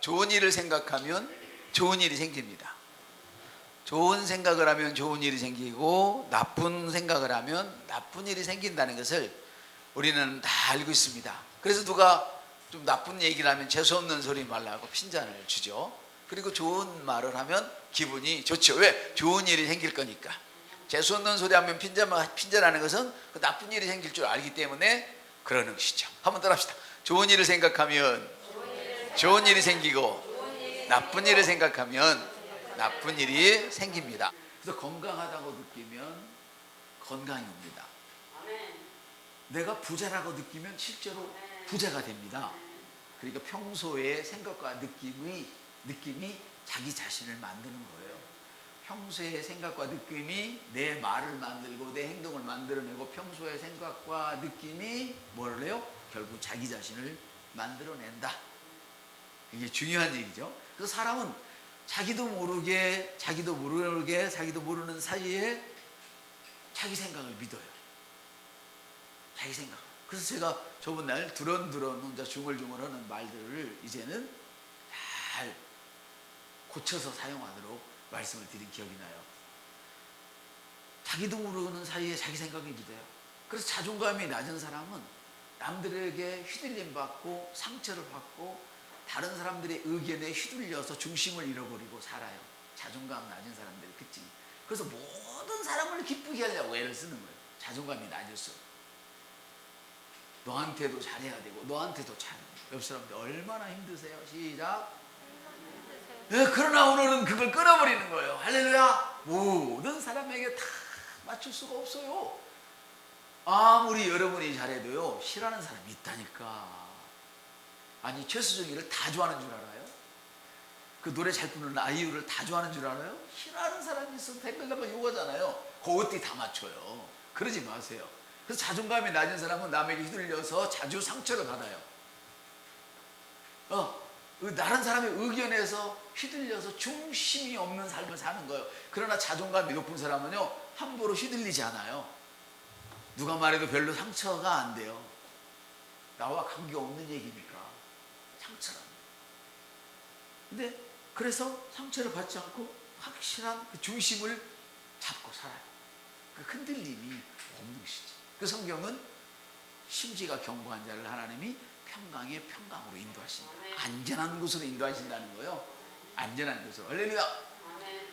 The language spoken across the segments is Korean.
좋은 일을 생각하면 좋은 일이 생깁니다. 좋은 생각을 하면 좋은 일이 생기고 나쁜 생각을 하면 나쁜 일이 생긴다는 것을 우리는 다 알고 있습니다. 그래서 누가 좀 나쁜 얘기를 하면 재수없는 소리 말라고 핀잔을 주죠. 그리고 좋은 말을 하면 기분이 좋죠. 왜? 좋은 일이 생길 거니까. 재수없는 소리 하면 핀잔하는 것은 그 나쁜 일이 생길 줄 알기 때문에 그러는 것이죠. 한번 따라합시다. 좋은 일을 생각하면 좋은 일이 생기고 나쁜 일을 생각하면 나쁜 일이 생깁니다. 그래서 건강하다고 느끼면 건강이 옵니다. 내가 부자라고 느끼면 실제로 부자가 됩니다. 그러니까 평소의 생각과 느낌이 자기 자신을 만드는 거예요. 평소의 생각과 느낌이 내 말을 만들고 내 행동을 만들어내고 평소의 생각과 느낌이 뭐를 해요? 결국 자기 자신을 만들어낸다. 이게 중요한 얘기죠. 그래서 사람은 자기도 모르는 사이에 자기 생각을 믿어요. 자기 생각. 그래서 제가 저번 날 두런두런 혼자 중얼중얼하는 말들을 이제는 잘 고쳐서 사용하도록 말씀을 드린 기억이 나요. 자기도 모르는 사이에 자기 생각을 믿어요. 그래서 자존감이 낮은 사람은 남들에게 휘둘림 받고 상처를 받고 다른 사람들의 의견에 휘둘려서 중심을 잃어버리고 살아요. 자존감 낮은 사람들이 특징이. 그래서 모든 사람을 기쁘게 하려고 애를 쓰는 거예요. 자존감이 낮을수록. 너한테도 잘해야 되고 너한테도 잘해야 되고. 옆 사람들 얼마나 힘드세요? 시작. 네, 그러나 오늘은 그걸 끊어버리는 거예요. 할렐루야. 모든 사람에게 다 맞출 수가 없어요. 아무리 여러분이 잘해도요 싫어하는 사람이 있다니까. 아니 최수정이를 다 좋아하는 줄 알아요? 그 노래 잘 부르는 아이유를 다 좋아하는 줄 알아요? 싫어하는 사람이 있어서 댓글 달면 욕하잖아요. 그거 어떻게 다 맞춰요? 그러지 마세요. 그래서 자존감이 낮은 사람은 남에게 휘둘려서 자주 상처를 받아요. 다른 사람의 의견에서 휘둘려서 중심이 없는 삶을 사는 거예요. 그러나 자존감이 높은 사람은요 함부로 휘둘리지 않아요. 누가 말해도 별로 상처가 안 돼요. 나와 관계없는 얘기니까 상처라. 근데 그래서 상처를 받지 않고 확실한 그 중심을 잡고 살아요. 그 흔들림이 없는 것이지. 그 성경은 심지가 견고한 자를 하나님이 평강의 평강으로 인도하신다. 안전한 곳으로 인도하신다는 거예요. 안전한 곳으로. 할렐루야.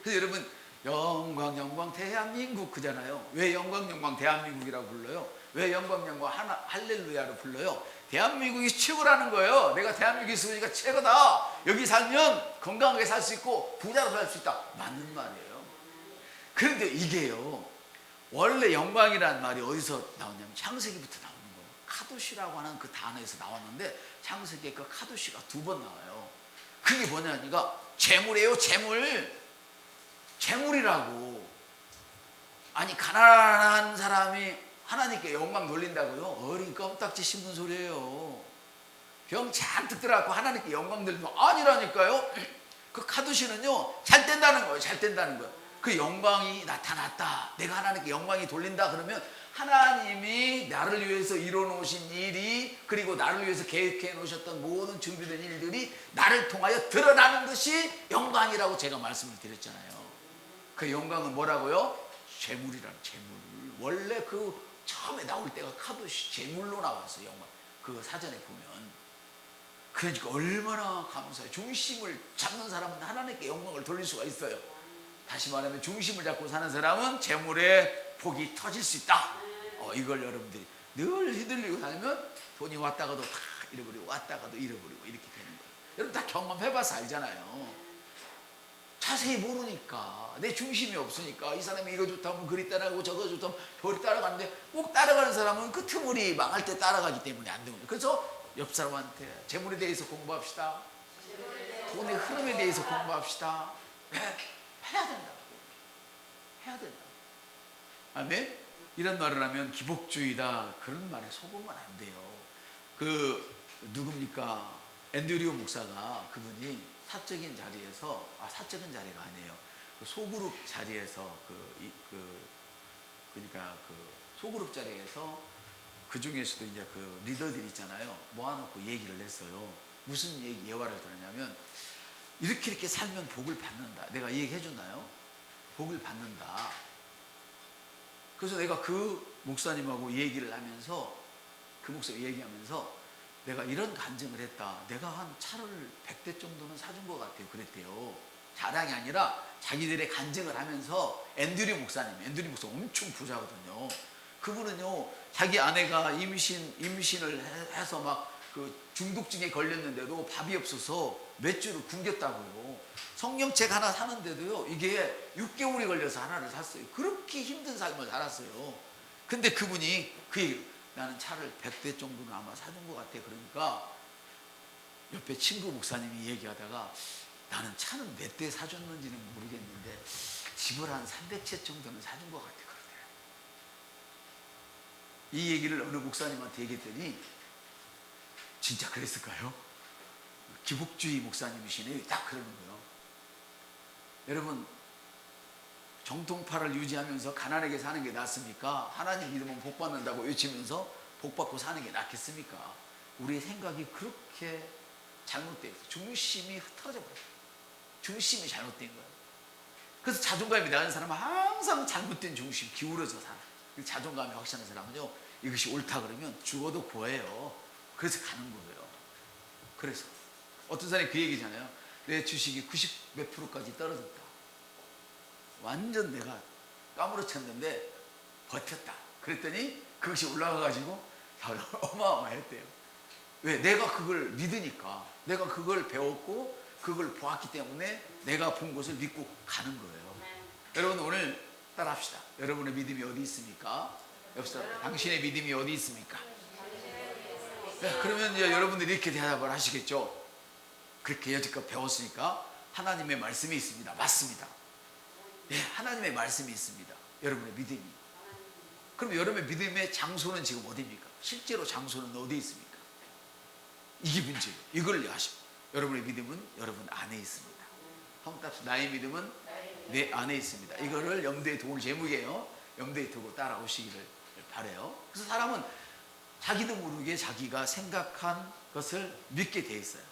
그래서 여러분 영광 대한민국 그잖아요. 왜 영광 대한민국이라고 불러요? 왜 영광 할렐루야로 불러요? 대한민국이 최고라는 거예요. 내가 대한민국에 있으니까 최고다. 여기 살면 건강하게 살 수 있고 부자로 살 수 있다. 맞는 말이에요. 그런데 이게요 원래 영광이라는 말이 어디서 나오냐면 창세기부터 나오는 거예요. 카도시라고 하는 그 단어에서 나왔는데 창세기에 그 카도시가 2번 나와요. 그게 뭐냐니까 재물이에요. 재물이라고. 아니 가난한 사람이 하나님께 영광 돌린다고요? 어린 껌딱지 씹는 소리예요. 병 잔뜩 들어갖고 하나님께 영광 돌리면 아니라니까요. 그 카도시는요 잘 된다는 거예요. 잘 된다는 거예요. 그 영광이 나타났다. 내가 하나님께 영광이 돌린다 그러면 하나님이 나를 위해서 이뤄놓으신 일이 그리고 나를 위해서 계획해 놓으셨던 모든 준비된 일들이 나를 통하여 드러나는 것이 영광이라고 제가 말씀을 드렸잖아요. 그 영광은 뭐라고요? 재물이라는 재물. 원래 그 처음에 나올 때가 카도시 재물로 나왔어요. 영광. 그 사전에 보면. 그러니까 얼마나 감사해요. 중심을 잡는 사람은 하나님께 영광을 돌릴 수가 있어요. 다시 말하면 중심을 잡고 사는 사람은 재물의 복이 터질 수 있다. 이걸 여러분들이 늘 휘둘리고 다니면 돈이 왔다가도 다 잃어버리고 왔다가도 잃어버리고 이렇게 되는 거예요. 여러분 다 경험해봐서 알잖아요. 자세히 모르니까 내 중심이 없으니까 이 사람이 이거 좋다면 그리 따라가고 저거 좋다면 저리 따라가는데 꼭 따라가는 사람은 그 트물이 망할 때 따라가기 때문에 안 되는 거예요. 그래서 옆 사람한테 재물에 대해서 공부합시다. 돈의 흐름에 대해서 공부합시다. 해야 된다고. 해야 된다. 아멘? 이런 말을 하면 기복주의다. 그런 말에 속으면 안 돼요. 누굽니까? 앤드류 목사가 그분이 사적인 자리에서, 사적인 자리가 아니에요. 그 소그룹 자리에서, 그러니까 소그룹 자리에서 그 중에서도 이제 그 리더들이 있잖아요. 모아놓고 얘기를 했어요. 무슨 예화를 들었냐면 이렇게 살면 복을 받는다. 내가 이 얘기 해줬나요? 복을 받는다. 그래서 내가 그 목사님하고 얘기를 하면서 그 목사님 얘기하면서 내가 이런 간증을 했다. 내가 한 차를 100대 정도는 사준 것 같아요. 그랬대요. 자랑이 아니라 자기들의 간증을 하면서 앤드류 목사 엄청 부자거든요. 그분은요 자기 아내가 임신을 해서 막 그 중독증에 걸렸는데도 밥이 없어서 몇 주를 굶겼다고요. 성경책 하나 사는데도요 이게 6개월이 걸려서 하나를 샀어요. 그렇게 힘든 삶을 살았어요. 근데 그분이 나는 차를 100대 정도는 아마 사준 것 같아. 그러니까 옆에 친구 목사님이 얘기하다가 나는 차는 몇 대 사줬는지는 모르겠는데 집을 한 300채 정도는 사준 것 같아. 그러더라고요. 이 얘기를 어느 목사님한테 얘기했더니 진짜 그랬을까요? 기복주의 목사님이시네. 딱 그러는 거예요. 여러분 정통파를 유지하면서 가난하게 사는 게 낫습니까? 하나님 믿으면 복 받는다고 외치면서 복 받고 사는 게 낫겠습니까? 우리의 생각이 그렇게 잘못되어 있어요. 중심이 흩어져 버려요. 중심이 잘못된 거예요. 그래서 자존감이 낮은 사람은 항상 잘못된 중심 기울어져 살아요. 자존감이 확실한 사람은요 이것이 옳다 그러면 죽어도 고해요. 그래서 가는 거예요. 그래서 어떤 사람이 그 얘기잖아요. 내 주식이 90 몇 프로까지 떨어졌다. 완전 내가 까무러쳤는데 버텼다. 그랬더니 그것이 올라가가지고 어마어마했대요. 왜? 내가 그걸 믿으니까. 내가 그걸 배웠고 그걸 보았기 때문에 내가 본 것을 믿고 가는 거예요. 여러분 오늘 따라합시다. 여러분의 믿음이 어디 있습니까? 여기서 당신의 믿음이 어디 있습니까? 네, 그러면 이제 여러분들이 이렇게 대답을 하시겠죠. 그렇게 여지껏 배웠으니까 하나님의 말씀이 있습니다. 맞습니다. 네, 하나님의 말씀이 있습니다. 여러분의 믿음이. 그럼 여러분의 믿음의 장소는 지금 어디입니까? 실제로 장소는 어디 있습니까? 이게 문제예요. 이걸 아시고 여러분의 믿음은 여러분 안에 있습니다. 한번 답시다. 나의 믿음은 내 안에 있습니다. 이거를 염두에 두고 제목이에요. 염두에 두고 따라오시기를 바라요. 그래서 사람은 자기도 모르게 자기가 생각한 것을 믿게 돼 있어요.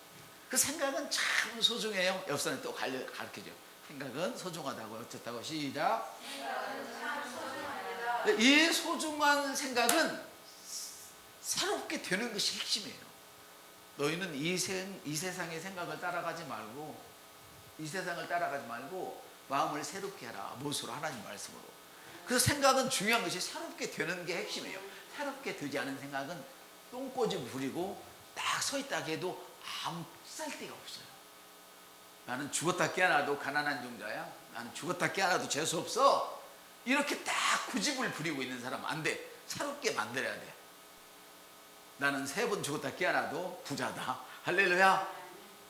그 생각은 참 소중해요. 옆 사람이 또 가르쳐줘요. 생각은 소중하다고. 어쨌다고 시작. 이 소중한 생각은 새롭게 되는 것이 핵심이에요. 너희는 이 세상의 생각을 따라가지 말고 마음을 새롭게 하라. 무엇으로? 하나님 말씀으로. 그래서 생각은 중요한 것이 새롭게 되는 게 핵심이에요. 새롭게 되지 않은 생각은 똥꼬집 부리고 딱 서 있다 해도 아무 쓸데가 없어요. 나는 죽었다 깨어나도 가난한 종자야. 나는 죽었다 깨어나도 재수 없어. 이렇게 딱 고집을 부리고 있는 사람 안 돼. 새롭게 만들어야 돼. 나는 3번 죽었다 깨어나도 부자다. 할렐루야.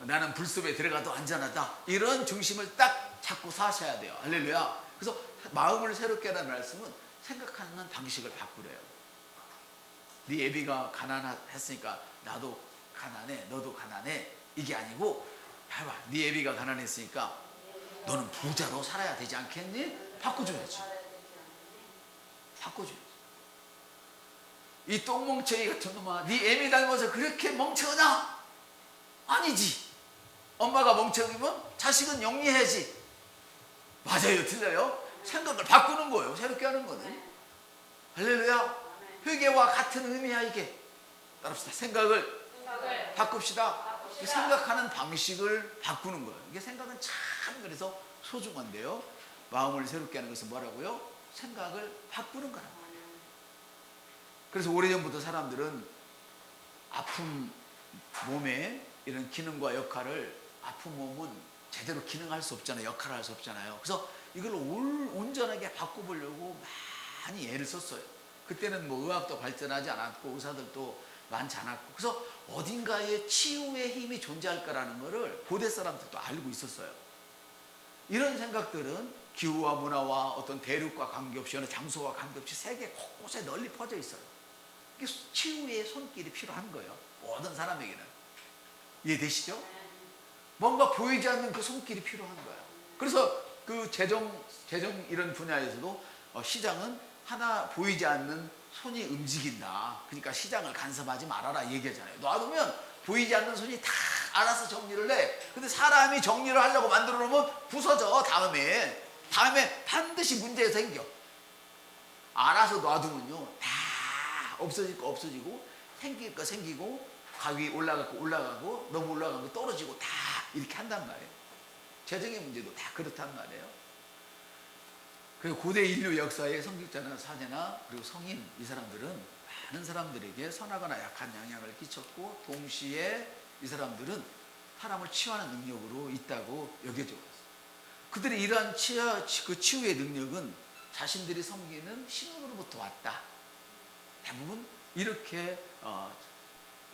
나는 불숲에 들어가도 안전하다. 이런 중심을 딱 잡고 사셔야 돼요. 할렐루야. 그래서 마음을 새롭게 하라는 말씀은 생각하는 방식을 바꾸래요. 네 애비가 가난했으니까 나도 가난해, 너도 가난해. 이게 아니고 봐봐. 네 애비가 가난했으니까 너는 부자로 살아야 되지 않겠니? 바꿔줘야지. 바꿔줘야지. 이 똥멍청이 같은 놈아, 네 애미 닮아서 그렇게 멍청하냐? 아니지. 엄마가 멍청이면 자식은 영리해야지. 맞아요, 틀려요? 생각을 바꾸는 거예요. 새롭게 하는 거는. 할렐루야. 회개와 같은 의미야 이게. 따라합시다. 생각을 바꿉시다. 생각하는 방식을 바꾸는 거예요. 이게 생각은 참 그래서 소중한데요. 마음을 새롭게 하는 것은 뭐라고요? 생각을 바꾸는 거라고. 그래서 오래전부터 사람들은 아픈 몸에 이런 기능과 역할을, 아픈 몸은 제대로 기능할 수 없잖아요. 역할을 할 수 없잖아요. 그래서 이걸 온전하게 바꿔보려고 많이 애를 썼어요. 그때는 뭐 의학도 발전하지 않았고 의사들도 많지 않았고, 그래서 어딘가에 치유의 힘이 존재할 거라는 거를 고대 사람들도 알고 있었어요. 이런 생각들은 기후와 문화와 어떤 대륙과 관계없이, 어느 장소와 관계없이 세계 곳곳에 널리 퍼져 있어요. 이게 치유의 손길이 필요한 거예요. 모든 사람에게는. 이해되시죠? 뭔가 보이지 않는 그 손길이 필요한 거예요. 그래서 그 재정 이런 분야에서도 시장은 하나 보이지 않는 손이 움직인다. 그러니까 시장을 간섭하지 말아라 얘기하잖아요. 놔두면 보이지 않는 손이 다 알아서 정리를 해. 근데 사람이 정리를 하려고 만들어 놓으면 부서져. 다음에 반드시 문제가 생겨. 알아서 놔두면요 다 없어질 거 없어지고 생길 거 생기고 가위 올라갈 거 올라가고 너무 올라간 거 떨어지고 다 이렇게 한단 말이에요. 재정의 문제도 다 그렇단 말이에요. 그리고 고대 인류 역사의 성직자나 사제나 그리고 성인 이 사람들은 많은 사람들에게 선하거나 약한 영향을 끼쳤고 동시에 이 사람들은 사람을 치유하는 능력으로 있다고 여겨져 왔어요. 그들의 이러한 치유의 능력은 자신들이 섬기는 신으로부터 왔다. 대부분 이렇게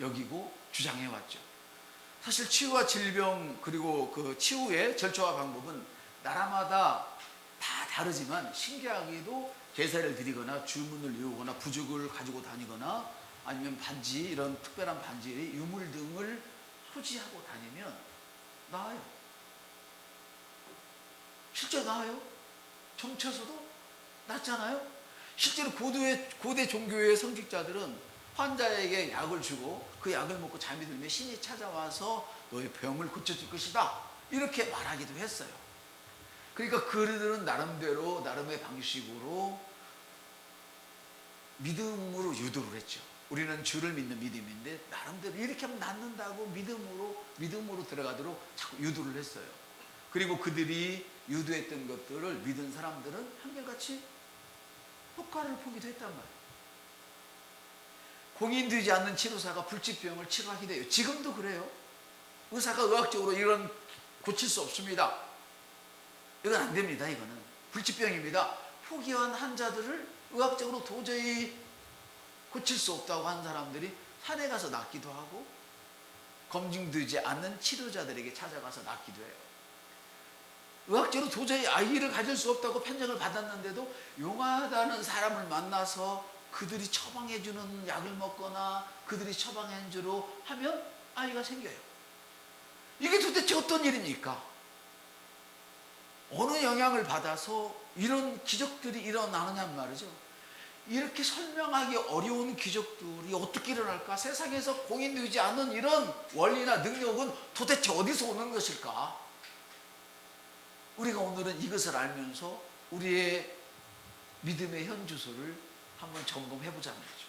여기고 주장해 왔죠. 사실 치유와 질병 그리고 그 치유의 절차와 방법은 나라마다 다 다르지만 신기하게도 제사를 드리거나 주문을 외우거나 부적을 가지고 다니거나 아니면 반지 이런 특별한 반지 유물 등을 소지하고 다니면 나아요. 실제 나아요. 정체서도 낫잖아요. 실제로 고대 종교의 성직자들은 환자에게 약을 주고 그 약을 먹고 잠이 들면 신이 찾아와서 너의 병을 고쳐줄 것이다 이렇게 말하기도 했어요. 그러니까 그들은 나름대로 나름의 방식으로 믿음으로 유도를 했죠. 우리는 주를 믿는 믿음인데 나름대로 이렇게 하면 낫는다고 믿음으로 들어가도록 자꾸 유도를 했어요. 그리고 그들이 유도했던 것들을 믿은 사람들은 한결같이 효과를 보기도 했단 말이에요. 공인되지 않는 치료사가 불치병을 치료하기도 해요. 지금도 그래요. 의사가 의학적으로 이런 고칠 수 없습니다. 이건 안 됩니다. 이거는 불치병입니다. 포기한 환자들을 의학적으로 도저히 고칠 수 없다고 하는 사람들이 산에 가서 낫기도 하고 검증되지 않는 치료자들에게 찾아가서 낫기도 해요. 의학적으로 도저히 아이를 가질 수 없다고 판정을 받았는데도 용하다는 사람을 만나서 그들이 처방해주는 약을 먹거나 그들이 처방해주로 하면 아이가 생겨요. 이게 도대체 어떤 일입니까? 어느 영향을 받아서 이런 기적들이 일어나느냐는 말이죠. 이렇게 설명하기 어려운 기적들이 어떻게 일어날까? 세상에서 공인되지 않은 이런 원리나 능력은 도대체 어디서 오는 것일까? 우리가 오늘은 이것을 알면서 우리의 믿음의 현주소를 한번 점검해보자는 거죠.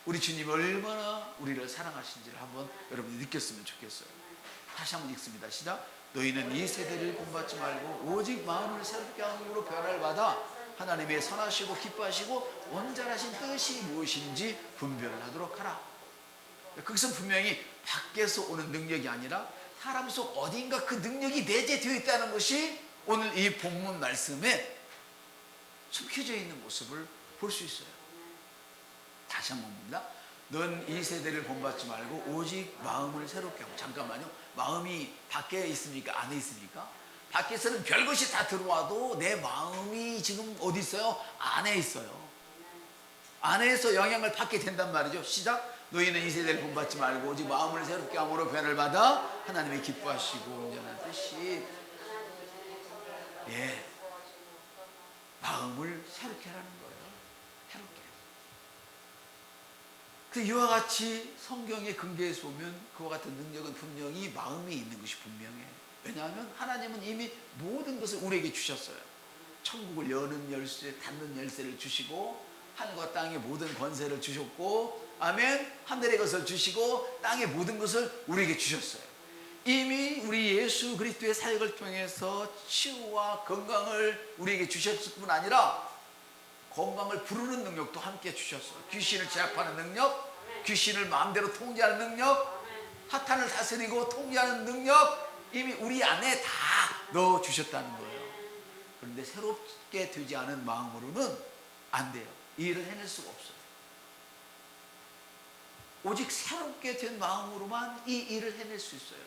우리 주님이 얼마나 우리를 사랑하신지를 한번 여러분이 느꼈으면 좋겠어요. 다시 한번 읽습니다. 시작. 너희는 이 세대를 본받지 말고 오직 마음을 새롭게 함으로 변화를 받아 하나님의 선하시고 기뻐하시고 온전하신 뜻이 무엇인지 분별하도록 하라. 거기서 분명히 밖에서 오는 능력이 아니라 사람 속 어딘가 그 능력이 내재되어 있다는 것이 오늘 이 본문 말씀에 숨겨져 있는 모습을 볼 수 있어요. 다시 한번 봅니다. 넌 이 세대를 본받지 말고 오직 마음을 새롭게 하고. 잠깐만요. 마음이 밖에 있습니까? 안에 있습니까? 밖에서는 별것이 다 들어와도 내 마음이 지금 어디 있어요? 안에 있어요. 안에서 영향을 받게 된단 말이죠. 시작. 너희는 이 세대를 본받지 말고 오직 마음을 새롭게 함으로 변화를 받아 하나님의 기뻐하시고 온전한 뜻이 마음을 새롭게 하라는 거예요. 새롭게. 그 이와 같이 성경의 근거에서 보면 그와 같은 능력은 분명히 마음에 있는 것이 분명해요. 왜냐하면 하나님은 이미 모든 것을 우리에게 주셨어요. 천국을 여는 열쇠, 닫는 열쇠를 주시고 하늘과 땅의 모든 권세를 주셨고 아멘. 하늘의 것을 주시고 땅의 모든 것을 우리에게 주셨어요. 이미 우리 예수 그리스도의 사역을 통해서 치유와 건강을 우리에게 주셨을 뿐 아니라 건강을 부르는 능력도 함께 주셨어요. 귀신을 제압하는 능력, 귀신을 마음대로 통제하는 능력, 사탄을 다스리고 통제하는 능력 이미 우리 안에 다 넣어주셨다는 거예요. 그런데 새롭게 되지 않은 마음으로는 안 돼요. 이 일을 해낼 수가 없어요. 오직 새롭게 된 마음으로만 이 일을 해낼 수 있어요.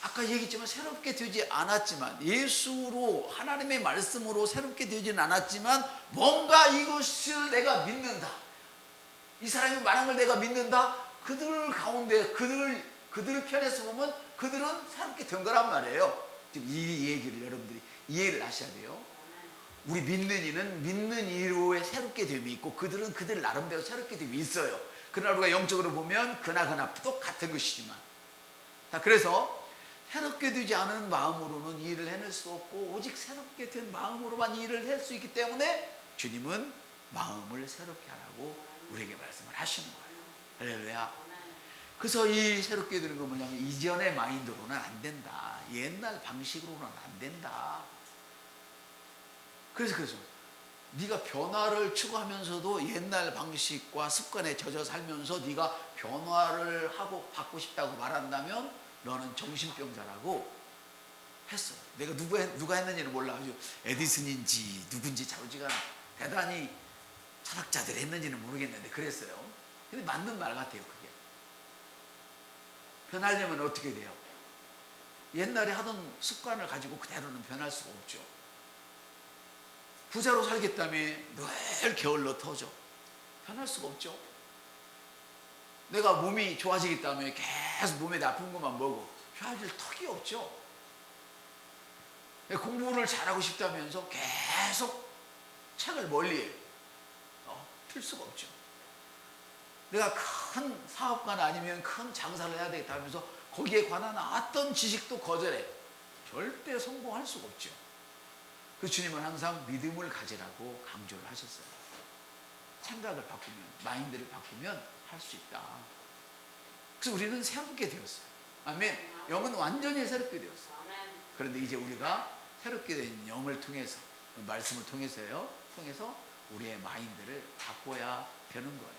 아까 얘기했지만 새롭게 되지 않았지만 예수로 하나님의 말씀으로 새롭게 되지는 않았지만 뭔가 이것을 내가 믿는다. 이 사람이 말한 걸 내가 믿는다. 그들 가운데 그들 편에서 보면 그들은 새롭게 된 거란 말이에요. 지금 이 얘기를 여러분들이 이해를 하셔야 돼요. 우리 믿는 이는 믿는 이로의 새롭게 됨이 있고 그들은 그들 나름대로 새롭게 됨이 있어요. 그러나 우리가 영적으로 보면 그나 똑같은 것이지만, 자, 그래서 새롭게 되지 않은 마음으로는 이 일을 해낼 수 없고 오직 새롭게 된 마음으로만 이 일을 할 수 있기 때문에 주님은 마음을 새롭게 하라고 우리에게 말씀을 하시는 거예요. 할렐루야. 그래서 이 새롭게 되는 건 뭐냐면 이전의 마인드로는 안 된다. 옛날 방식으로는 안 된다. 그래서 네가 변화를 추구하면서도 옛날 방식과 습관에 젖어 살면서 네가 변화를 하고 받고 싶다고 말한다면 너는 정신병자라고 했어. 내가 누가 했는지는 몰라. 아주 에디슨인지 누군지 자우지가 대단히 철학자들이 했는지는 모르겠는데 그랬어요. 근데 맞는 말 같아요. 그게 변하려면 어떻게 돼요? 옛날에 하던 습관을 가지고 그대로는 변할 수가 없죠. 부자로 살겠다며 늘 게을러 터져. 변할 수가 없죠. 내가 몸이 좋아지겠다며 계속 몸에 나쁜 것만 먹어. 좋아질 턱이 없죠. 공부를 잘하고 싶다면서 계속 책을 멀리해. 필 수가 없죠. 내가 큰 사업가나 아니면 큰 장사를 해야 되겠다 하면서 거기에 관한 어떤 지식도 거절해. 절대 성공할 수가 없죠. 그 주님은 항상 믿음을 가지라고 강조를 하셨어요. 생각을 바꾸면, 마인드를 바꾸면 할 수 있다. 그래서 우리는 새롭게 되었어요. 아멘. 영은 완전히 새롭게 되었어요. 그런데 이제 우리가 새롭게 된 영을 통해서, 말씀을 통해서 우리의 마인드를 바꿔야 되는 거예요.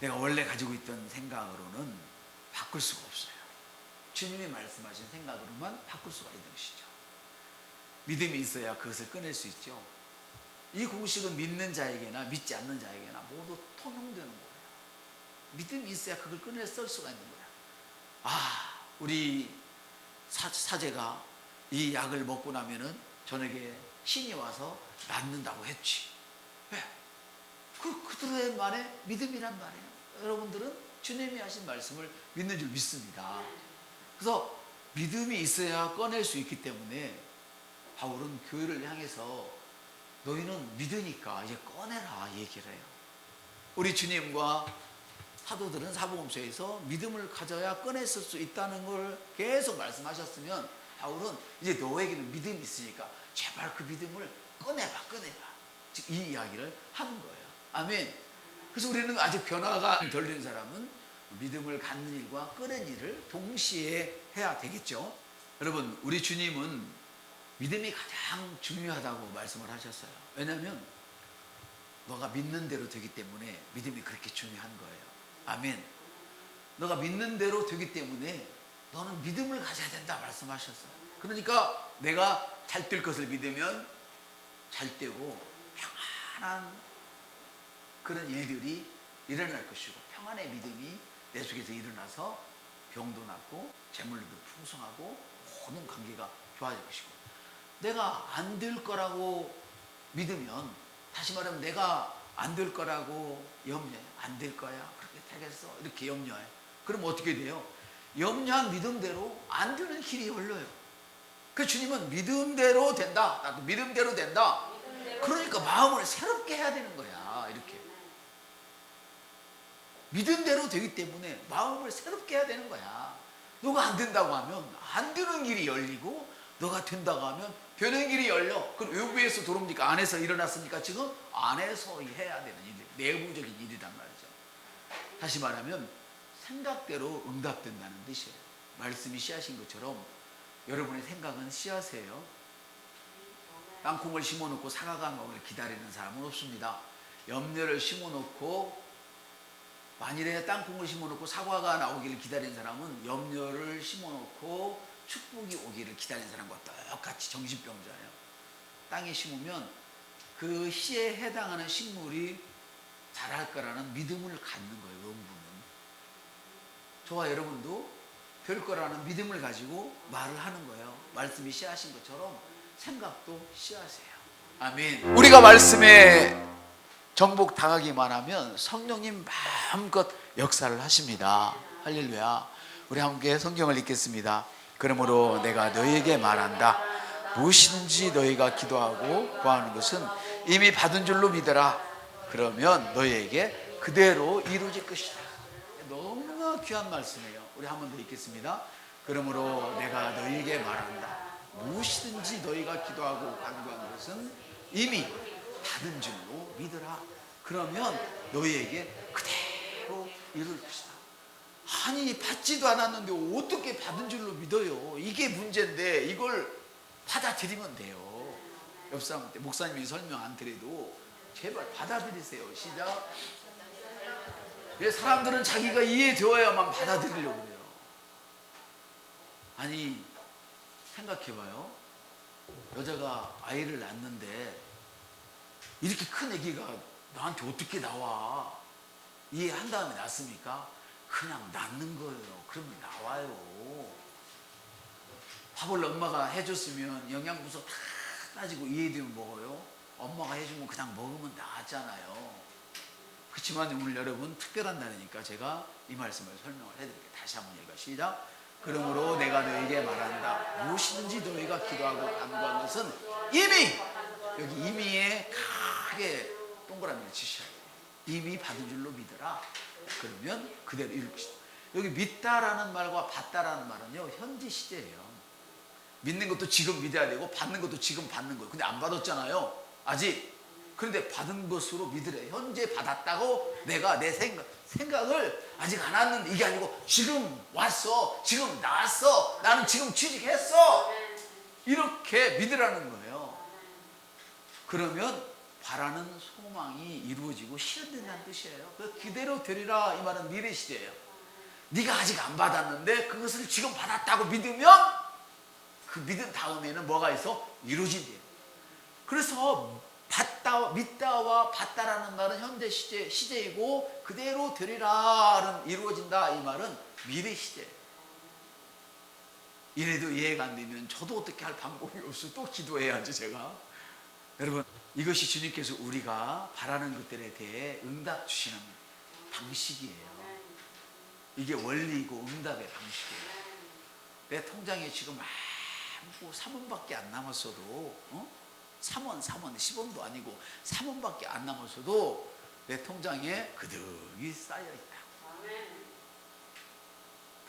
내가 원래 가지고 있던 생각으로는 바꿀 수가 없어요. 주님이 말씀하신 생각으로만 바꿀 수가 있는 것이죠. 믿음이 있어야 그것을 꺼낼 수 있죠. 이 공식은 믿는 자에게나 믿지 않는 자에게나 모두 통용되는 거예요. 믿음이 있어야 그걸 꺼내 쓸 수가 있는 거예요. 우리 사제가 이 약을 먹고 나면은 저녁에 신이 와서 낫는다고 했지. 왜? 그들의 말에 믿음이란 말이에요. 여러분들은 주님이 하신 말씀을 믿는 줄 믿습니다. 그래서 믿음이 있어야 꺼낼 수 있기 때문에 바울은 교회를 향해서 너희는 믿으니까 이제 꺼내라 얘기를 해요. 우리 주님과 사도들은 사복음서에서 믿음을 가져야 꺼냈을 수 있다는 걸 계속 말씀하셨으면 바울은 이제 너에게는 믿음이 있으니까 제발 그 믿음을 꺼내봐. 즉 이 이야기를 하는 거예요. 아멘. 그래서 우리는 아직 변화가 덜 된 사람은 믿음을 갖는 일과 꺼낸 일을 동시에 해야 되겠죠. 여러분, 우리 주님은 믿음이 가장 중요하다고 말씀을 하셨어요. 왜냐하면 너가 믿는 대로 되기 때문에 믿음이 그렇게 중요한 거예요. 아멘. 너가 믿는 대로 되기 때문에 너는 믿음을 가져야 된다 말씀하셨어요. 그러니까 내가 잘 될 것을 믿으면 잘 되고 평안한 그런 일들이 일어날 것이고, 평안의 믿음이 내 속에서 일어나서 병도 낫고 재물도 풍성하고 모든 관계가 좋아질 것이고, 내가 안 될 거라고 믿으면, 다시 말하면 내가 안 될 거라고 염려해. 안 될 거야. 그렇게 되겠어. 이렇게 염려해. 그럼 어떻게 돼요? 염려한 믿음대로 안 되는 길이 열려요. 그 주님은 믿음대로 된다. 나도 믿음대로 된다. 그러니까 마음을 새롭게 해야 되는 거야. 이렇게. 믿음대로 되기 때문에 마음을 새롭게 해야 되는 거야. 너가 안 된다고 하면 안 되는 길이 열리고, 너가 된다고 하면 되는 길이 열려. 그럼 외부에서 들어옵니까? 안에서 일어났으니까 지금 안에서 해야 되는 일, 내부적인 일이란 말이죠. 다시 말하면 생각대로 응답된다는 뜻이에요. 말씀이 씨앗인 것처럼 여러분의 생각은 씨앗이에요. 땅콩을 심어놓고 사과가 나오길 기다리는 사람은 없습니다. 염려를 심어놓고, 만일에 땅콩을 심어놓고 사과가 나오기를 기다리는 사람은 염려를 심어놓고 축복이 오기를 기다리는 사람과 똑같이 정신병자예요. 땅에 심으면 그 씨에 해당하는 식물이 자랄 거라는 믿음을 갖는 거예요. 원부는. 저와 여러분도 될 거라는 믿음을 가지고 말을 하는 거예요. 말씀이 씨앗인 것처럼 생각도 씨앗이에요. 아멘. 우리가 말씀에 정복 당하기만 하면 성령님 마음껏 역사를 하십니다. 할렐루야. 우리 함께 성경을 읽겠습니다. 그러므로 내가 너희에게 말한다. 무엇이든지 너희가 기도하고 구하는 것은 이미 받은 줄로 믿어라. 그러면 너희에게 그대로 이루어질 것이다. 너무나 귀한 말씀이에요. 우리 한 번 더 읽겠습니다. 그러므로 내가 너희에게 말한다. 무엇이든지 너희가 기도하고 간구한 것은 이미 받은 줄로 믿으라. 그러면 너희에게 그대로 이룰 것이다. 아니, 받지도 않았는데 어떻게 받은 줄로 믿어요? 이게 문제인데 이걸 받아들이면 돼요. 옆 사람한테 목사님이 설명 안 드려도 제발 받아들이세요. 시작. 왜 사람들은 자기가 이해되어야만 받아들이려고 그래요. 아니, 생각해봐요. 여자가 아이를 낳는데 이렇게 큰 아기가 나한테 어떻게 나와? 이해한 다음에 낳습니까? 그냥 낳는 거예요. 그러면 나와요. 밥을 엄마가 해줬으면 영양분소 다 따지고 이해되면 먹어요. 엄마가 해주면 그냥 먹으면 나았잖아요. 그렇지만 오늘 여러분 특별한 날이니까 제가 이 말씀을 설명을 해드릴게요. 다시 한번 읽어. 시작. 그러므로 내가 너에게 말한다. 무엇이든지 너희가 기도하고 간구한 것은 이미, 여기 이미에 크게 동그라미를 치셔야 돼요. 이미 받은 줄로 믿어라. 그러면 그대로 이룰 것이다. 여기 믿다라는 말과 받다라는 말은요, 현재 시제예요. 믿는 것도 지금 믿어야 되고 받는 것도 지금 받는 거예요. 근데 안 받았잖아요, 아직. 그런데 받은 것으로 믿으래. 현재 받았다고 내가 내 생각을 아직 안 왔는데, 이게 아니고 지금 왔어, 지금 나왔어, 나는 지금 취직했어, 이렇게 믿으라는 거예요. 그러면 바라는 소망이 이루어지고 실현된다는 뜻이에요. 그 그대로 되리라, 이 말은 미래 시제예요. 네가 아직 안 받았는데 그것을 지금 받았다고 믿으면 그 믿은 다음에는 뭐가 있어? 이루어진대요. 그래서 믿다와 받다라는 말은 현재 시제이고, 그대로 되리라는 이루어진다, 이 말은 미래 시제예요. 이래도 이해가 안 되면 저도 어떻게 할 방법이 없어. 또 기도해야지 제가. 여러분, 이것이 주님께서 우리가 바라는 것들에 대해 응답 주시는 방식이에요. 이게 원리이고 응답의 방식이에요. 내 통장에 지금 아무 3원밖에 안 남았어도, 3원 10원도 아니고 3원밖에 안 남았어도 내 통장에 그득이 쌓여있다.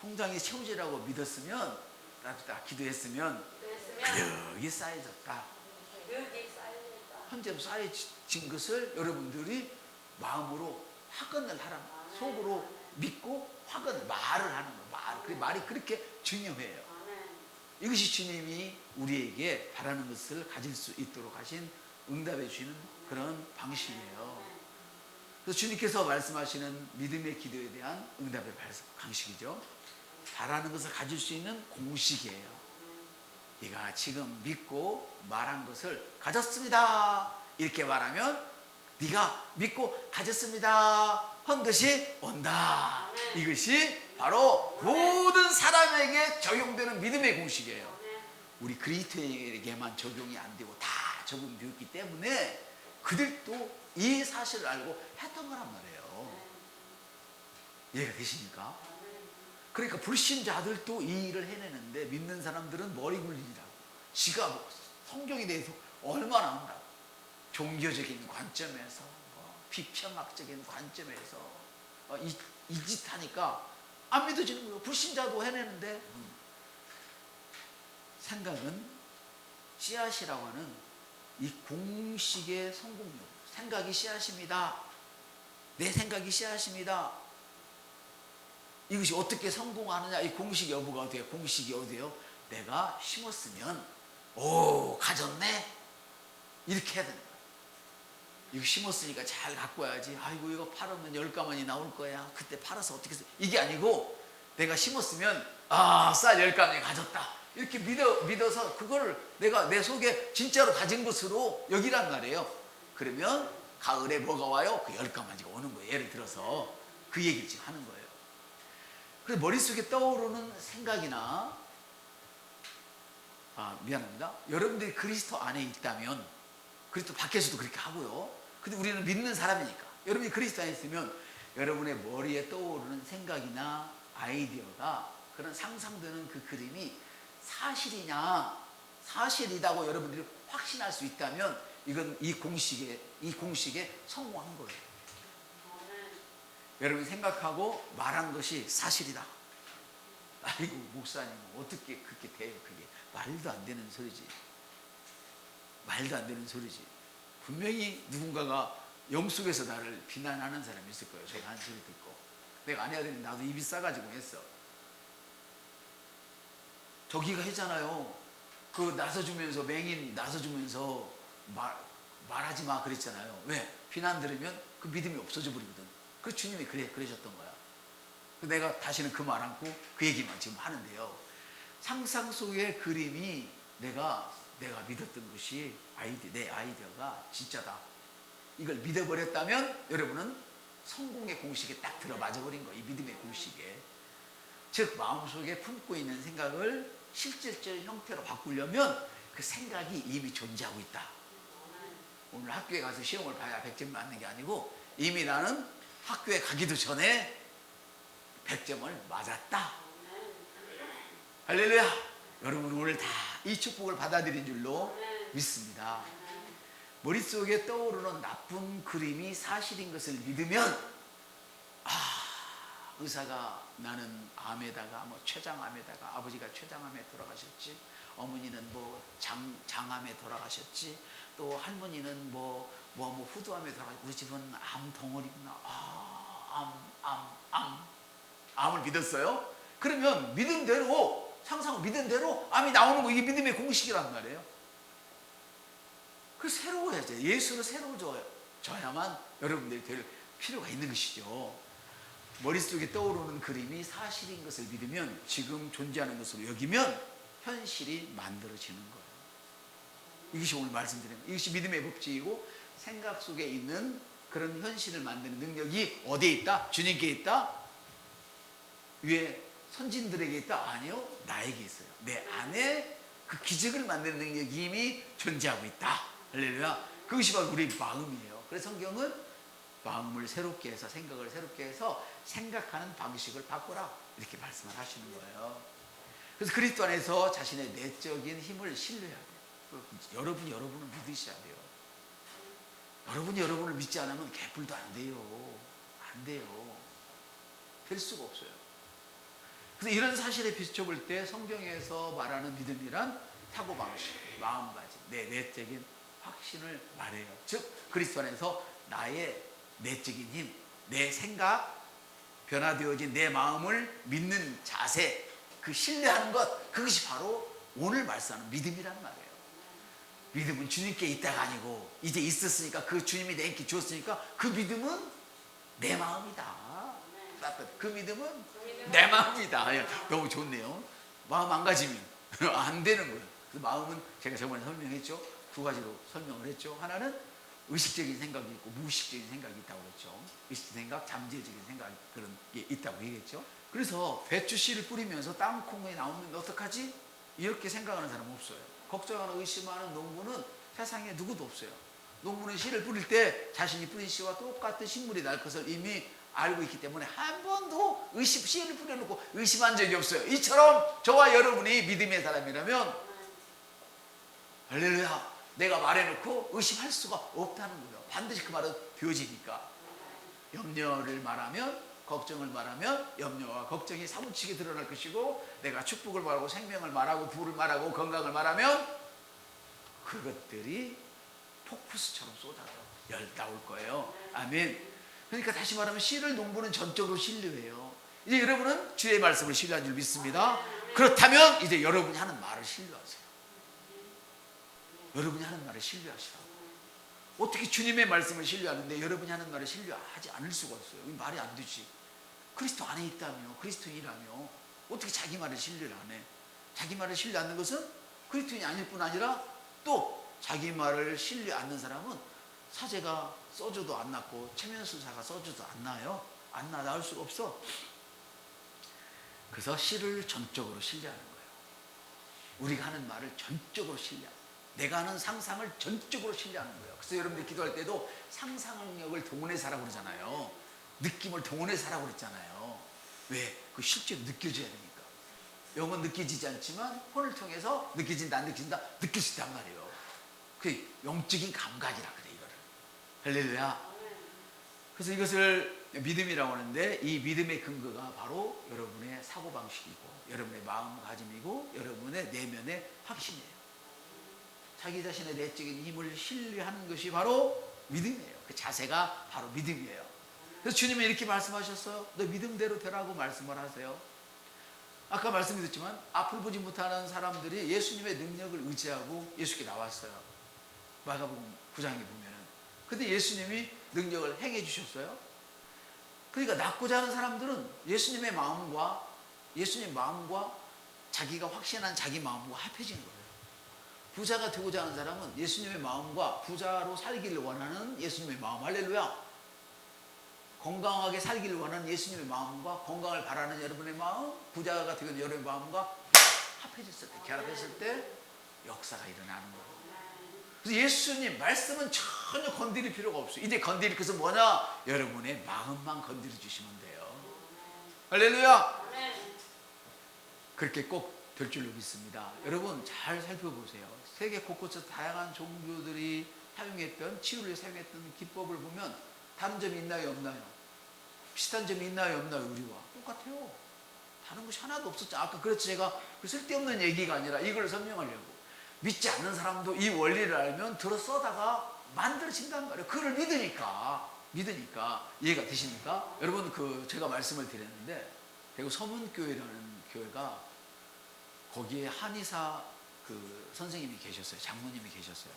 통장이 채워지라고 믿었으면, 기도했으면 그득이 쌓여졌다. 현재 쌓여진 것을 여러분들이 마음으로 확언을 하라는 거예요. 속으로 믿고 확언을, 말을 하는 거예요. 그 말이 그렇게 중요해요. 이것이 주님이 우리에게 바라는 것을 가질 수 있도록 하신 응답해 주시는 그런 방식이에요. 그래서 주님께서 말씀하시는 믿음의 기도에 대한 응답의 방식이죠. 바라는 것을 가질 수 있는 공식이에요. 네가 지금 믿고 말한 것을 가졌습니다, 이렇게 말하면 네가 믿고 가졌습니다 한 것이 온다. 이것이 바로 모든 사람에게 적용되는 믿음의 공식이에요. 우리 그리스도인에게만 적용이 안 되고 다 적용되었기 때문에 그들도 이 사실을 알고 했던 거란 말이에요. 이해가 되십니까? 그러니까 불신자들도 이 일을 해내는데 믿는 사람들은 머리 굴리라고, 지가 성경에 대해서 얼마나 안다고, 종교적인 관점에서, 비평학적인 관점에서 이 짓 하니까 안 믿어지는 거예요. 불신자도 해내는데. 생각은 씨앗이라고 하는 이 공식의 성공력. 생각이 씨앗입니다. 내 생각이 씨앗입니다. 이것이 어떻게 성공하느냐, 이 공식 여부가 어디에요? 공식이 어디에요? 내가 심었으면 오, 가졌네, 이렇게 해야 되는 거예요. 이거 심었으니까 잘 갖고 와야지. 아이고, 이거 팔으면 10가만이 나올 거야. 그때 팔아서 어떻게 써? 이게 아니고, 내가 심었으면 쌀 10가만이 가졌다, 이렇게 믿어서 그걸 내가 내 속에 진짜로 가진 것으로 여기란 말이에요. 그러면 가을에 뭐가 와요? 그 10가마니가 오는 거예요. 예를 들어서 그 얘기를 지금 하는 거예요. 그래서 머릿속에 떠오르는 생각이나, 미안합니다, 여러분들이 그리스도 안에 있다면, 그리스도 밖에서도 그렇게 하고요. 근데 우리는 믿는 사람이니까, 여러분이 그리스도 안에 있으면 여러분의 머리에 떠오르는 생각이나 아이디어가, 그런 상상되는 그 그림이 사실이냐, 사실이라고 여러분들이 확신할 수 있다면 이건 이 공식에 성공한 거예요. 여러분 생각하고 말한 것이 사실이다. 아이고 목사님 어떻게 그렇게 돼요? 그게 말도 안 되는 소리지. 말도 안 되는 소리지. 분명히 누군가가 영속에서 나를 비난하는 사람이 있을 거예요. 제가 한 소리 듣고 내가 안 해야 되는데 나도 입이 싸가지고 했어. 저기가 했잖아요. 그 나서주면서 맹인 나서주면서 말하지 마 그랬잖아요. 왜? 비난 들으면 그 믿음이 없어져 버리거든. 그 주님이 그러셨던 거야. 내가 다시는 그 말 않고 그 얘기만 지금 하는데요. 상상 속의 그림이 내가 믿었던 것이 내 아이디어가 진짜다. 이걸 믿어버렸다면 여러분은 성공의 공식에 딱 들어맞아 버린 거예요. 이 믿음의 공식에. 즉 마음속에 품고 있는 생각을 실질적인 형태로 바꾸려면 그 생각이 이미 존재하고 있다. 오늘 학교에 가서 시험을 봐야 100점 맞는 게 아니고 이미 나는 학교에 가기도 전에 100점을 맞았다. 할렐루야. 여러분 오늘 다 이 축복을 받아들인 줄로 믿습니다. 머릿속에 떠오르는 나쁜 그림이 사실인 것을 믿으면 의사가 나는 암에다가 췌장암에다가 아버지가 췌장암에 돌아가셨지, 어머니는 장암에 돌아가셨지, 또 할머니는 후두암에 돌아가셨지, 우리 집은 암 덩어리구나. 암을 믿었어요? 그러면 믿은 대로 상상을 믿은 대로 암이 나오는 거 이게 믿음의 공식이란 말이에요. 그 새로워야죠. 예수로 새로워져야만 여러분들이 될 필요가 있는 것이죠. 머릿속에 떠오르는 그림이 사실인 것을 믿으면 지금 존재하는 것으로 여기면 현실이 만들어지는 거예요. 이것이 오늘 말씀드린 거예요. 이것이 믿음의 법칙이고 생각 속에 있는 그런 현실을 만드는 능력이 어디에 있다? 주님께 있다? 위에 선진들에게 있다? 아니요, 나에게 있어요. 내 안에 그 기적을 만드는 능력이 이미 존재하고 있다. 할렐루야. 그것이 바로 우리 마음이에요. 그래서 성경은 마음을 새롭게 해서 생각을 새롭게 해서 생각하는 방식을 바꾸라 이렇게 말씀을 하시는 거예요. 그래서 그리스도 안에서 자신의 내적인 힘을 신뢰해야 돼요. 여러분이 여러분을 믿으셔야 돼요. 여러분이 여러분을 믿지 않으면 개뿔도 안 돼요. 안 돼요. 될 수가 없어요. 그래서 이런 사실에 비춰볼 때 성경에서 말하는 믿음이란 사고방식, 마음가짐, 내 내적인 확신을 말해요. 즉 그리스도 안에서 나의 내적인 힘, 내 생각, 변화되어진 내 마음을 믿는 자세, 그 신뢰하는 것, 그것이 바로 오늘 말씀하는 믿음이란 말이에요. 믿음은 주님께 있다가 아니고 이제 있었으니까 그 주님이 내게 주었으니까 그 믿음은 내 마음이다. 그 믿음은 내 마음이다. 너무 좋네요. 마음 안 가지면 안 되는 거예요. 그 마음은 제가 저번에 설명했죠. 두 가지로 설명을 했죠. 하나는 의식적인 생각이 있고 무의식적인 생각이 있다고 그랬죠. 의식적인 생각, 잠재적인 생각 그런 게 있다고 얘기했죠. 그래서 배추 씨를 뿌리면서 땅콩이 나오면 어떡하지? 이렇게 생각하는 사람은 없어요. 걱정하는 의심하는 농부는 세상에 누구도 없어요. 농부는 씨를 뿌릴 때 자신이 뿌린 씨와 똑같은 식물이 날 것을 이미 알고 있기 때문에 한 번도 씨를 뿌려놓고 의심한 적이 없어요. 이처럼 저와 여러분이 믿음의 사람이라면 할렐루야, 내가 말해놓고 의심할 수가 없다는 거예요. 반드시 그 말은 되어지니까. 염려를 말하면, 걱정을 말하면 염려와 걱정이 사무치게 드러날 것이고, 내가 축복을 말하고 생명을 말하고 부를 말하고 건강을 말하면 그것들이 폭포수처럼 쏟아져 나올 거예요. 아멘. 그러니까 다시 말하면 씨를 농부는 전적으로 신뢰해요. 이제 여러분은 주의 말씀을 신뢰한 줄 믿습니다. 그렇다면 이제 여러분이 하는 말을 신뢰하세요. 여러분이 하는 말을 신뢰하시라고. 어떻게 주님의 말씀을 신뢰하는데 여러분이 하는 말을 신뢰하지 않을 수가 없어요. 말이 안 되지. 그리스도 안에 있다며, 그리스도인이라며 어떻게 자기 말을 신뢰를 안 해? 자기 말을 신뢰 않는 것은 그리스도인이 아닐 뿐 아니라 또 자기 말을 신뢰 않는 사람은 사제가 소주도 안 낳고 체면수사가 소주도 안 나요. 안 나올 수가 없어. 그래서 씨를 전적으로 신뢰하는 거예요. 우리가 하는 말을 전적으로 신뢰하는 거예요. 내가 하는 상상을 전적으로 신뢰하는 거예요. 그래서 여러분들이 기도할 때도 상상력을 동원해서 하라고 그러잖아요. 느낌을 동원해서 하라고 그랬잖아요. 왜? 그 실제로 느껴져야 되니까. 영은 느껴지지 않지만 혼을 통해서 느껴진다 안 느껴진다 느낄 수 있단 말이에요. 그 영적인 감각이라 그래 이거를. 할렐루야. 그래서 이것을 믿음이라고 하는데 이 믿음의 근거가 바로 여러분의 사고방식이고 여러분의 마음가짐이고 여러분의 내면의 확신이에요. 자기 자신의 내적인 힘을 신뢰하는 것이 바로 믿음이에요. 그 자세가 바로 믿음이에요. 그래서 주님은 이렇게 말씀하셨어요. 너 믿음대로 되라고 말씀을 하세요. 아까 말씀드렸지만 앞을 보지 못하는 사람들이 예수님의 능력을 의지하고 예수께 나왔어요. 마가복음 9장에 보면은. 근데 예수님이 능력을 행해 주셨어요. 그러니까 낫고자 하는 사람들은 예수님의 마음과 자기가 확신한 자기 마음과 합해지는 거예요. 부자가 되고자 하는 사람은 예수님의 마음과 부자로 살기를 원하는 예수님의 마음, 할렐루야. 건강하게 살기를 원하는 예수님의 마음과 건강을 바라는 여러분의 마음, 부자가 되는 여러분의 마음과 합해졌을 때, 결합했을 때 역사가 일어나는 거예요. 그래서 예수님 말씀은 전혀 건드릴 필요가 없어요. 이제 건드릴 것은 뭐냐? 여러분의 마음만 건드려 주시면 돼요. 할렐루야. 그렇게 꼭 될 줄로 믿습니다. 여러분 잘 살펴보세요. 세계 곳곳에서 다양한 종교들이 사용했던, 치유를 사용했던 기법을 보면 다른 점이 있나요, 없나요? 비슷한 점이 있나요, 없나요? 우리와 똑같아요. 다른 것이 하나도 없었죠. 아까 그렇지, 제가 그 쓸데없는 얘기가 아니라 이걸 설명하려고. 믿지 않는 사람도 이 원리를 알면 들어 써다가 만들어진단 말이에요. 그걸 믿으니까 이해가 되십니까? 여러분, 제가 말씀을 드렸는데 대구 서문교회라는 교회가 거기에 한의사 선생님이 계셨어요. 장모님이 계셨어요.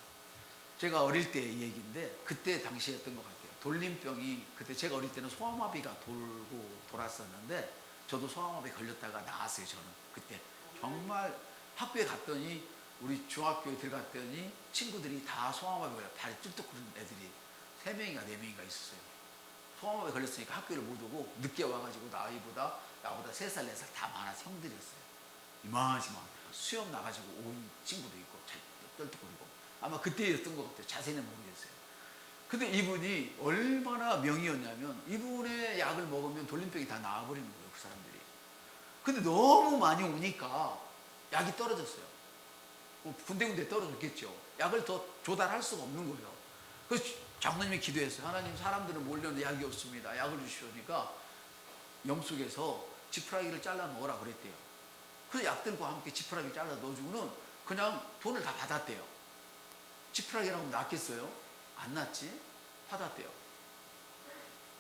제가 어릴 때 얘기인데 그때 당시였던 것 같아요. 돌림병이, 그때 제가 어릴 때는 소아마비가 돌았었는데 저도 소아마비 걸렸다가 나왔어요. 저는 그때 정말 학교에 갔더니, 우리 중학교에 들어갔더니 친구들이 다 소아마비 걸려 발이 뚝뚝 끓는 애들이 3명인가 4명인가 있었어요. 소아마비 걸렸으니까 학교를 못 오고 늦게 와가지고 나보다 3살 4살 다 많아서 형들이었어요. 이만하지만 수염 나가지고 온 친구도 있고 떨떡거리고, 아마 그때였던 것 같아요. 자세히는 모르겠어요. 근데 이분이 얼마나 명이었냐면 이분의 약을 먹으면 돌림병이 다 나아버리는 거예요, 그 사람들이. 근데 너무 많이 오니까 약이 떨어졌어요. 군데군데 떨어졌겠죠. 약을 더 조달할 수가 없는 거예요. 그래서 장로님이 기도했어요. 하나님, 사람들은 몰려오는데 약이 없습니다. 약을 주시오니까 염속에서 지푸라기를 잘라 넣으라 그랬대요. 그 약들과 함께 지푸라기 잘라 넣어주고는 그냥 돈을 다 받았대요. 지푸라기라고 하면 낫겠어요? 안 낫지? 받았대요.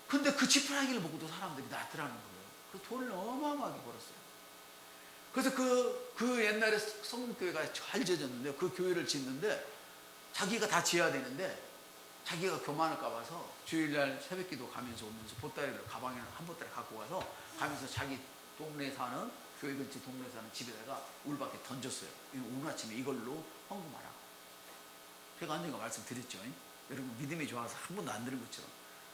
근데 그 지푸라기를 먹고도 사람들이 낫더라는 거예요. 그 돈을 어마어마하게 벌었어요. 그래서 그 옛날에 성문교회가 잘 지어졌는데, 그 교회를 짓는데 자기가 다 지어야 되는데 자기가 교만할까 봐서 주일날 새벽기도 가면서 오면서 보따리를 가방에 한 보따리 갖고 가서 가면서 자기 동네에 사는, 교회 근처 동네에 사는 집에다가 울밖에 던졌어요. 오늘 아침에 이걸로 헌금하라. 제가 언젠가 말씀드렸죠. 여러분, 믿음이 좋아서 한 번도 안 들은 것처럼.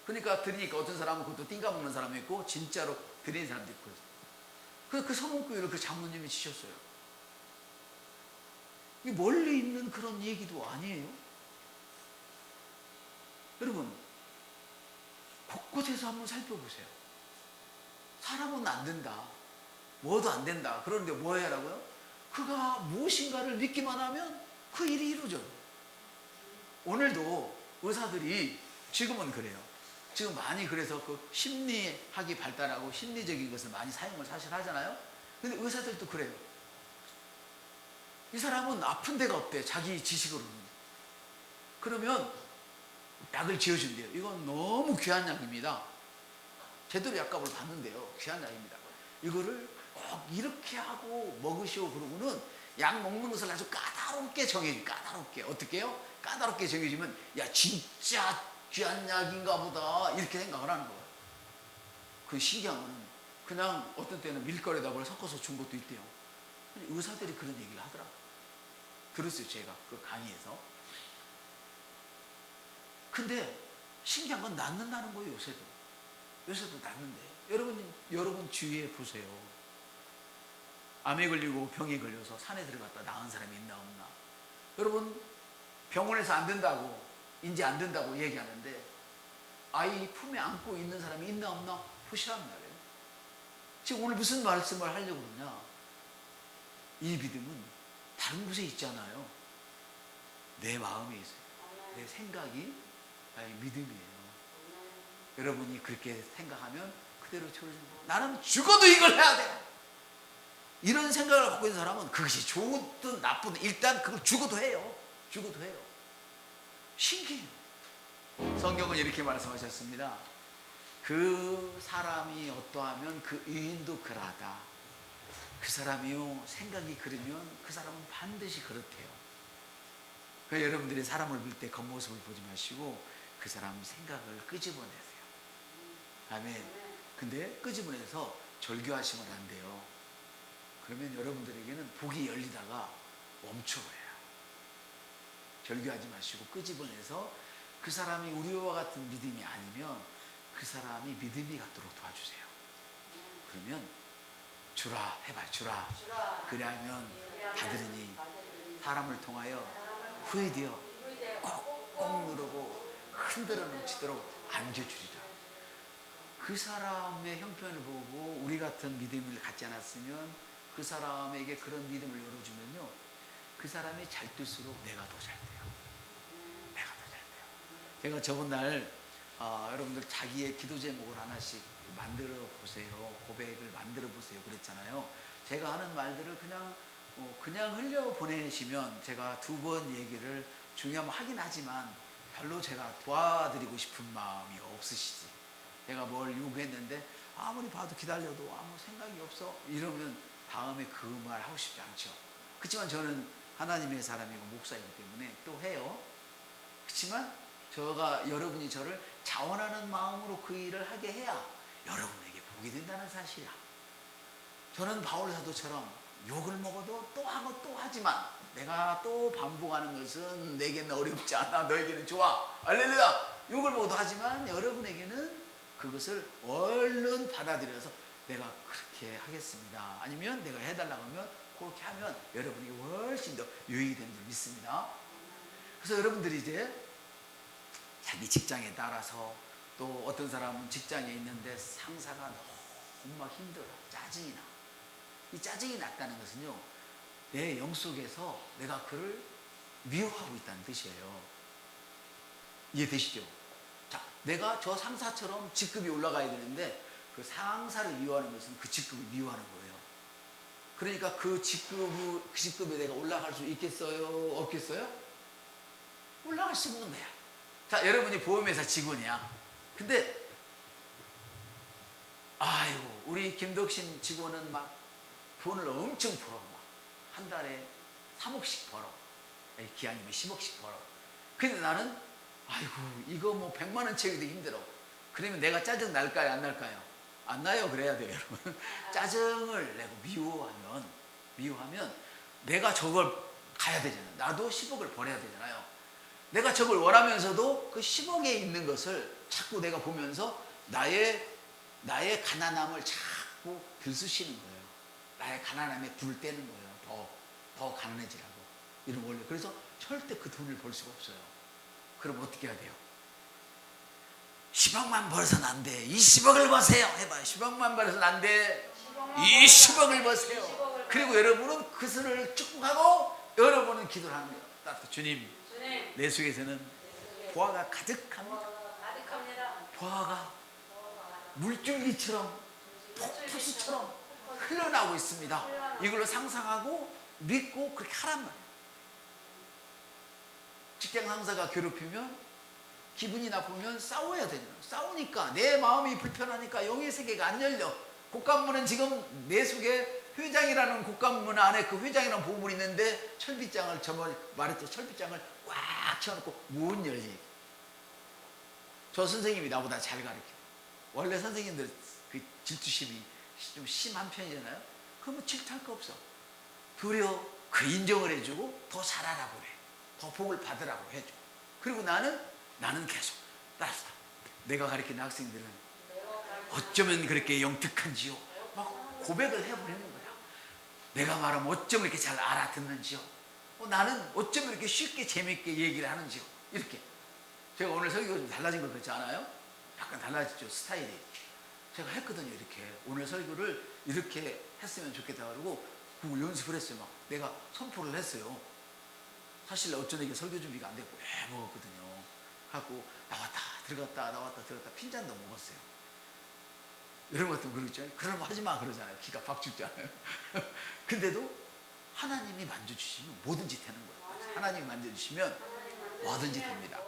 그러니까 드리니까 어떤 사람은 그것도 띵가 먹는 사람이 있고 진짜로 드리는 사람도 있고. 그래서 그 성문교회를 그 장로님이 지셨어요. 이게 멀리 있는 그런 얘기도 아니에요. 여러분, 곳곳에서 한번 살펴보세요. 사람은 안 된다, 뭐도 안 된다, 그런데 뭐 해라고요? 그가 무엇인가를 믿기만 하면 그 일이 이루어져요. 오늘도 의사들이, 지금은 그래요. 지금 많이 그래서 그 심리학이 발달하고 심리적인 것을 많이 사용을 사실 하잖아요. 근데 의사들도 그래요. 이 사람은 아픈 데가 없대, 자기 지식으로는. 그러면 약을 지어준대요. 이건 너무 귀한 약입니다. 제대로 약값을 받는데요. 귀한 약입니다. 이거를 꼭 이렇게 하고 먹으시오 그러고는 약 먹는 것을 아주 까다롭게 정해줘요. 까다롭게. 어떻게 해요? 까다롭게 정해주면, 야, 진짜 귀한 약인가 보다, 이렇게 생각을 하는 거예요. 그 신기한 거는 그냥 어떤 때는 밀가루에다 뭘 섞어서 준 것도 있대요. 의사들이 그런 얘기를 하더라고요. 들었어요, 제가 그 강의에서. 근데 신기한 건 낫는다는 거예요. 요새도 낫는데. 여러분 주위에 보세요. 암에 걸리고 병에 걸려서 산에 들어갔다 나은 사람이 있나 없나. 여러분, 병원에서 안 된다고, 이제 안 된다고 얘기하는데 아이 품에 안고 있는 사람이 있나 없나 보시란 말이에요. 지금 오늘 무슨 말씀을 하려고 그러냐. 이 믿음은 다른 곳에 있잖아요. 내 마음에 있어요. 내 생각이 나의 믿음이에요. 여러분이 그렇게 생각하면 그대로 채워지는 거예요. 나는 죽어도 이걸 해야 돼. 이런 생각을 갖고 있는 사람은 그것이 좋든 나쁘든 일단 그걸 죽어도 해요. 죽어도 해요. 신기해요. 성경은 이렇게 말씀하셨습니다. 그 사람이 어떠하면 그 의인도 그러하다. 그 사람이요 생각이 그러면 그 사람은 반드시 그렇대요. 그러니까 여러분들이 사람을 볼 때 겉모습을 보지 마시고 그 사람 생각을 끄집어내세요. 아멘. 근데 끄집어내서 절교하시면 안 돼요. 그러면 여러분들에게는 복이 열리다가 멈춰버려요. 절교하지 마시고 끄집어내서 그 사람이 우리와 같은 믿음이 아니면 그 사람이 믿음이 갖도록 도와주세요. 그러면 주라 해봐. 주라. 그리하면 받으리니 사람을 통하여 후회되어 꼭 누르고 흔들어 놓치도록 안겨주리라. 그 사람의 형편을 보고 우리 같은 믿음을 갖지 않았으면 그 사람에게 그런 믿음을 열어주면요, 그 사람이 잘 될수록 내가 더 잘 돼요. 내가 더 잘 돼요. 제가 저번 날 여러분들 자기의 기도 제목을 하나씩 만들어 보세요. 고백을 만들어 보세요. 그랬잖아요. 제가 하는 말들을 그냥 흘려 보내시면 제가 두 번 얘기를 중요하면 하긴 하지만 별로 제가 도와드리고 싶은 마음이 없으시지. 제가 뭘 요구했는데 아무리 봐도 기다려도 아무 생각이 없어 이러면 다음에 그 말 하고 싶지 않죠. 그렇지만 저는 하나님의 사람이고 목사이기 때문에 또 해요. 그렇지만 제가 여러분이 저를 자원하는 마음으로 그 일을 하게 해야 여러분에게 복이 된다는 사실이야. 저는 바울 사도처럼 욕을 먹어도 또 하고 또 하지만 내가 또 반복하는 것은 내게는 어렵지 않아. 너에게는 좋아. 할렐루야. 욕을 먹어도 하지만 여러분에게는 그것을 얼른 받아들여서 내가 그렇게 하겠습니다. 아니면 내가 해달라고 하면 그렇게 하면 여러분이 훨씬 더 유익이 되는 줄 믿습니다. 그래서 여러분들이 이제 자기 직장에 따라서 또 어떤 사람은 직장에 있는데 상사가 너무 막 힘들어. 짜증이 나. 이 짜증이 났다는 것은요, 내 영 속에서 내가 그를 미워하고 있다는 뜻이에요. 이해되시죠? 자, 내가 저 상사처럼 직급이 올라가야 되는데 그 상사를 미워하는 것은 그 직급을 미워하는 거예요. 그러니까 그 직급에 내가 올라갈 수 있겠어요? 없겠어요? 올라갈 수 없는 거야. 자, 여러분이 보험회사 직원이야. 근데 아이고 우리 김덕신 직원은 막 돈을 엄청 벌어. 막 한 달에 3억씩 벌어. 기한이면 10억씩 벌어. 근데 나는 아이고 이거 뭐 100만 원 채우기도 힘들어. 그러면 내가 짜증 날까요? 안 날까요? 안 나요. 그래야 돼요, 여러분. 짜증을 내고 미워하면 내가 저걸 가야 되잖아요. 나도 10억을 벌어야 되잖아요. 내가 저걸 원하면서도 그 10억에 있는 것을 자꾸 내가 보면서 나의 가난함을 자꾸 들쑤시는 거예요. 나의 가난함에 불 떼는 거예요. 더 가난해지라고. 이런 원래. 그래서 절대 그 돈을 벌 수가 없어요. 그럼 어떻게 해야 돼요? 10억만 벌어서는 안 돼. 20억을 버세요. 해봐요. 10억만 벌어서는 안 돼. 20억을 버세요. 그리고 여러분은 그 수를 축복하고 여러분은 기도를 하는 거예요. 따뜻 주님, 내 속에서는 보화가 가득합니다. 보화가 물줄기처럼 폭포수처럼 흘러나오고 있습니다. 이걸로 상상하고 믿고 그렇게 하란 말이에요. 직장 상사가 괴롭히면 기분이 나쁘면 싸워야 되잖아요. 싸우니까 내 마음이 불편하니까 영의 세계가 안 열려. 곡간문은 지금 내 속에 회장이라는 곡간문 안에 그 회장이라는 보물이 있는데 철빗장을 저번에 말했죠. 철빗장을 꽉 채워놓고 못 열지. 저 선생님이 나보다 잘 가르쳐. 원래 선생님들 그 질투심이 좀 심한 편이잖아요. 그러면 질투할 거 없어. 도리어 그 인정을 해주고 더 잘하라고 해. 더 복을 받으라고 해줘. 그리고 나는 계속 따라서 내가 가르치는 학생들은 어쩌면 그렇게 영특한지요. 막 고백을 해버리는 거야. 내가 말하면 어쩜 이렇게 잘 알아듣는지요. 나는 어쩜 이렇게 쉽게 재밌게 얘기를 하는지요. 이렇게. 제가 오늘 설교가 좀 달라진 거 그렇지 않아요? 약간 달라졌죠, 스타일이. 제가 했거든요, 이렇게. 오늘 설교를 이렇게 했으면 좋겠다 그러고 그걸 연습을 했어요. 막 내가 선포를 했어요. 사실 어쩐 이게 설교 준비가 안 됐고 먹었거든요. 하고 나왔다 들어갔다 나왔다 들어갔다 핀잔도 먹었어요. 이런 것도 그러죠. 그러면 하지 마 그러잖아요. 기가 박 죽잖아요. 근데도 하나님이 만져주시면 뭐든지 되는 거예요. 하나님이 만져주시면 뭐든지 됩니다.